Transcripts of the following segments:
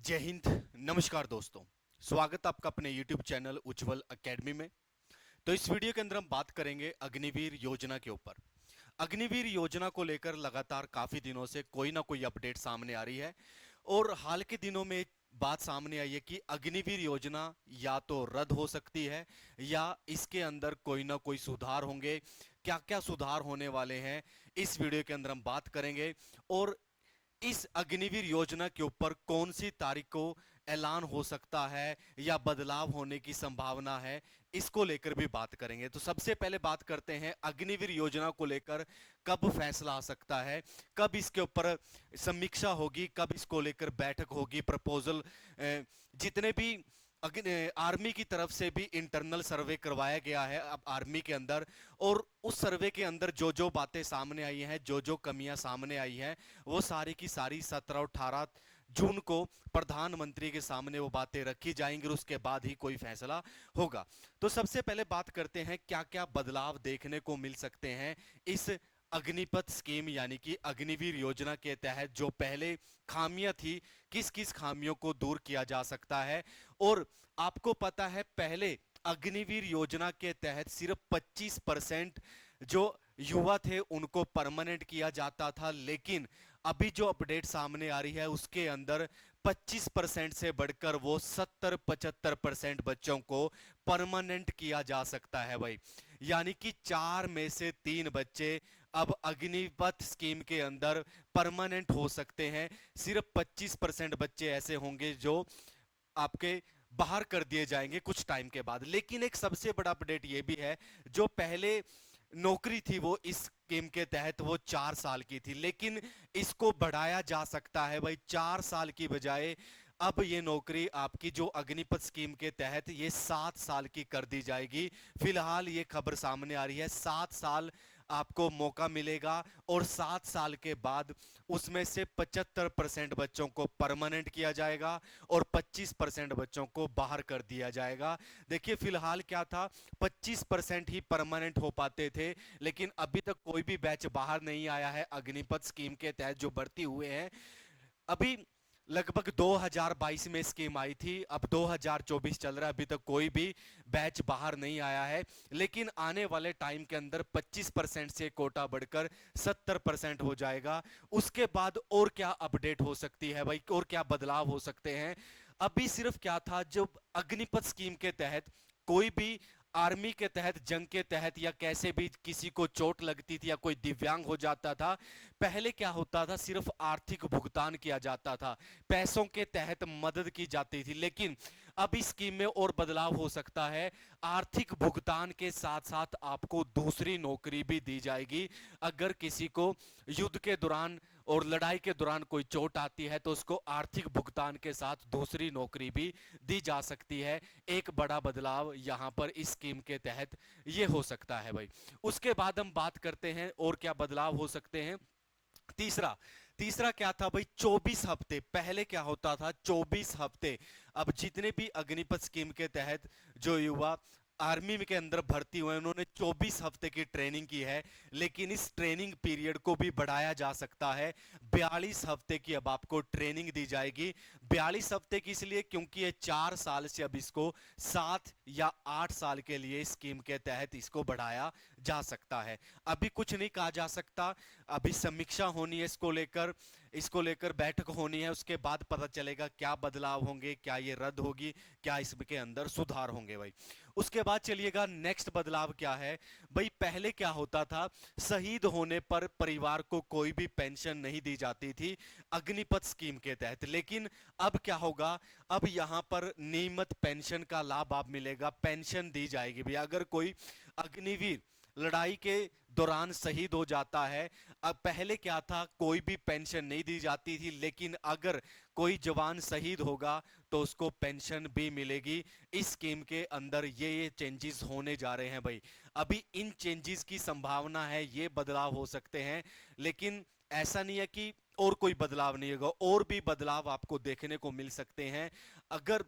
जय हिंद। नमस्कार दोस्तों, स्वागत आपका अपने YouTube चैनल उज्जवल एकेडमी में। तो इस वीडियो के अंदर हम बात करेंगे अग्निवीर योजना के ऊपर। अग्निवीर योजना को लेकर लगातार काफी दिनों से कोई ना कोई अपडेट सामने आ रही है और हाल के दिनों में एक बात सामने आई है कि अग्निवीर योजना या तो रद्द हो सकती है या इसके अंदर कोई ना कोई सुधार होंगे। क्या क्या सुधार होने वाले हैं इस वीडियो के अंदर हम बात करेंगे। और इस अग्निवीर योजना के ऊपर कौन सी तारीख को ऐलान हो सकता है या बदलाव होने की संभावना है, इसको लेकर भी बात करेंगे। तो सबसे पहले बात करते हैं अग्निवीर योजना को लेकर कब फैसला आ सकता है, कब इसके ऊपर समीक्षा होगी, कब इसको लेकर बैठक होगी, प्रपोजल जितने भी आर्मी की तरफ से भी इंटरनल सर्वे करवाया गया है अब आर्मी के अंदर। और उस सर्वे के अंदर जो जो बातें सामने आई हैं, जो जो कमियां सामने आई हैं, वो सारी की सारी 17 और 18 जून को प्रधानमंत्री के सामने वो बातें रखी जाएंगी और उसके बाद ही कोई फैसला होगा। तो सबसे पहले बात करते हैं क्या क्या बदलाव देखने को मिल सकते हैं इस अग्निपथ स्कीम यानी कि अग्निवीर योजना के तहत। जो पहले खामियां थी, किस किस खामियों को दूर किया जा सकता है। और आपको पता है पहले अग्निवीर योजना के तहत सिर्फ 25% जो युवा थे उनको परमानेंट किया जाता था, लेकिन अभी जो अपडेट सामने आ रही है उसके अंदर 25% से बढ़कर वो 70-75% बच्चों को परमानेंट किया जा सकता है भाई। यानी कि 4 में से 3 बच्चे अब अग्निपथ स्कीम के अंदर परमानेंट हो सकते हैं। सिर्फ 25% बच्चे ऐसे होंगे जो आपके बाहर कर दिए जाएंगे कुछ टाइम के बाद। लेकिन एक सबसे बड़ा अपडेट यह भी है, जो पहले नौकरी थी वो इस स्कीम के तहत वो 4 साल की थी, लेकिन इसको बढ़ाया जा सकता है भाई। 4 साल की बजाय अब ये नौकरी आपकी जो अग्निपथ स्कीम के तहत ये 7 साल की कर दी जाएगी। फिलहाल ये खबर सामने आ रही है 7 साल आपको मौका मिलेगा और 7 साल के बाद उसमें से 75% बच्चों को परमानेंट किया जाएगा और 25% बच्चों को बाहर कर दिया जाएगा। देखिए फिलहाल क्या था, 25% ही परमानेंट हो पाते थे, लेकिन अभी तक कोई भी बैच बाहर नहीं आया है अग्निपथ स्कीम के तहत जो भर्ती हुए हैं। अभी लगभग 2022 में स्कीम आई थी, अब 2024 चल रहा है, अभी तक कोई भी बैच बाहर नहीं आया है। लेकिन आने वाले टाइम के अंदर 25% से कोटा बढ़कर 70% हो जाएगा। उसके बाद और क्या अपडेट हो सकती है भाई, और क्या बदलाव हो सकते हैं। अभी सिर्फ क्या था, जब अग्निपथ स्कीम के तहत कोई भी आर्मी के तहत, जंग के तहत या कैसे भी किसी को चोट लगती थी या कोई दिव्यांग हो जाता था, पहले क्या होता था, सिर्फ आर्थिक भुगतान किया जाता था, पैसों के तहत मदद की जाती थी। लेकिन अब इस स्कीम में और बदलाव हो सकता है। आर्थिक भुगतान के साथ साथ आपको दूसरी नौकरी भी दी जाएगी। अगर किसी को युद्ध के दौरान और लड़ाई के दौरान कोई चोट आती है तो उसको आर्थिक भुगतान के साथ दूसरी नौकरी भी दी जा सकती है। एक बड़ा बदलाव यहां पर इस स्कीम के तहत ये हो सकता है भाई। उसके बाद हम बात करते हैं और क्या बदलाव हो सकते हैं। तीसरा तीसरा क्या था भाई, 24 हफ्ते। पहले क्या होता था, 24 हफ्ते। अब जितने भी अग्निपथ स्कीम के तहत जो युवा आर्मी के अंदर भर्ती हुए उन्होंने 24 हफ्ते की ट्रेनिंग की है, लेकिन इस ट्रेनिंग पीरियड को भी बढ़ाया जा सकता है। 42 हफ्ते की अब आपको ट्रेनिंग दी जाएगी। 42 हफ्ते की इसलिए क्योंकि ये 4 साल से अब इसको 7 या 8 साल के लिए स्कीम के तहत इसको बढ़ाया जा सकता है। अभी कुछ नहीं कहा जा सकता, अभी समीक्षा होनी है इसको लेकर बैठक होनी है। उसके बाद पता चलेगा क्या बदलाव होंगे, क्या ये रद्द होगी, क्या इसके अंदर सुधार होंगे भाई। उसके बाद चलिएगा नेक्स्ट बदलाव क्या है भाई। पहले क्या होता था, शहीद होने पर परिवार को कोई भी पेंशन नहीं दी जाती थी अग्निपथ स्कीम के तहत, लेकिन अब क्या होगा, अब यहां पर नियमित पेंशन का लाभ आप मिलेगा, पेंशन दी जाएगी भैया। अगर कोई अग्निवीर लड़ाई के दौरान शहीद हो जाता है, अब पहले क्या था, कोई भी पेंशन नहीं दी जाती थी, लेकिन अगर कोई जवान शहीद होगा तो उसको पेंशन भी मिलेगी। इस स्कीम के अंदर ये चेंजेस होने जा रहे हैं भाई। अभी इन चेंजेस की संभावना है, ये बदलाव हो सकते हैं, लेकिन ऐसा नहीं है कि और कोई बदलाव नहीं होगा, और भी बदलाव आपको देखने को मिल सकते हैं। अगर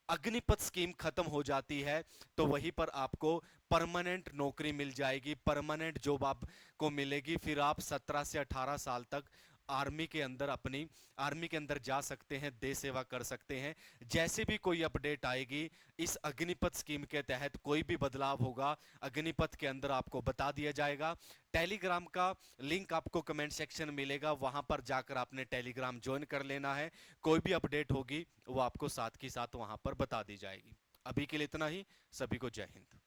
अग्निपथ स्कीम खत्म हो जाती है तो वहीं पर आपको परमानेंट नौकरी मिल जाएगी, परमानेंट जॉब आपको मिलेगी। फिर आप 17 से 18 साल तक आर्मी के अंदर जा सकते हैं, देश सेवा कर सकते हैं। जैसे भी कोई अपडेट आएगी इस अग्निपथ स्कीम के तहत, कोई भी बदलाव होगा अग्निपथ के अंदर आपको बता दिया जाएगा। टेलीग्राम का लिंक आपको कमेंट सेक्शन में मिलेगा, वहां पर जाकर आपने टेलीग्राम ज्वाइन कर लेना है। कोई भी अपडेट होगी वो आपको साथ की साथ वहां पर बता दी जाएगी। अभी के लिए इतना ही। सभी को जय हिंद।